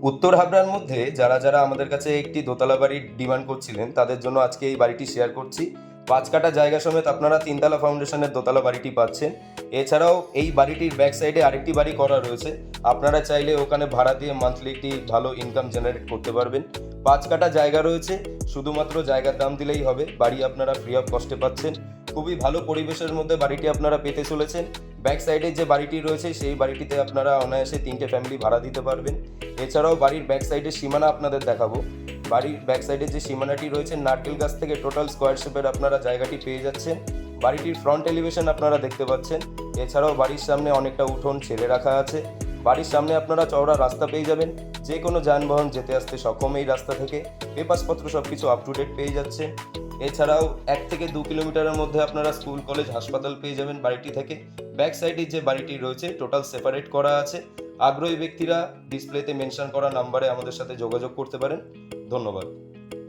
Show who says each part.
Speaker 1: উত্তর হাবড়ার মধ্যে যারা যারা আমাদের কাছে একটি দোতলা বাড়ির ডিমান্ড করছিলেন তাদের জন্য আজকে এই বাড়িটি শেয়ার করছি। ৫ কাঠা জায়গা সমেত আপনারা ৩ তলা ফাউন্ডেশনের দোতলা বাড়িটি পাচ্ছেন। এছাড়াও এই বাড়িটির ব্যাক সাইডে আরেকটি বাড়ি করা রয়েছে। আপনারা চাইলে ওখানে ভাড়া দিয়ে মান্থলি একটি ভালো ইনকাম জেনারেট করতে পারবেন। ৫ কাঠা জায়গা রয়েছে, শুধুমাত্র জায়গার দাম দিলেই হবে। বাড়ি আপনারা ফ্রি অফ কস্টে পাচ্ছেন। খুবই ভালো পরিবেশের মধ্যে বাড়িটি আপনারা পেতে চলেছেন। ব্যাক সাইডে যে বাড়িটি রয়েছে সেই বাড়িটিতে আপনারা অনায়াসে ৩টে ফ্যামিলি ভাড়া দিতে পারবেন। এছাড়াও বাড়ির ব্যাক সাইডের সীমানা আপনাদের দেখাবো। বাড়ির ব্যাক সাইডে যে সীমানাটি রয়েছে নারকেল গাছ থেকে টোটাল স্কোয়ার শেপের আপনারা জায়গাটি পেয়ে যাচ্ছেন। বাড়িটির ফ্রন্ট এলিভেশন আপনারা দেখতে পাচ্ছেন। এছাড়াও বাড়ির সামনে অনেকটা উঠোন ছেড়ে রাখা আছে। বাড়ির সামনে আপনারা চওড়া রাস্তা পেয়ে যাবেন, যে কোনো যানবাহন যেতে আসতে সক্ষম এই রাস্তা থেকে। পেপারসপত্র সব কিছু আপ টু ডেট পেয়ে যাচ্ছে। এছাড়াও ১ থেকে ২ কিলোমিটারের মধ্যে আপনারা স্কুল, কলেজ, হাসপাতাল পেয়ে যাবেন বাড়িটি থেকে। ব্যাক সাইডে যে বাড়িটি রয়েছে টোটাল সেপারেট করা আছে। আগ্রহী ব্যক্তিরা ডিসপ্লেতে মেনশন করা নাম্বারে আমাদের সাথে যোগাযোগ করতে পারেন। ধন্যবাদ।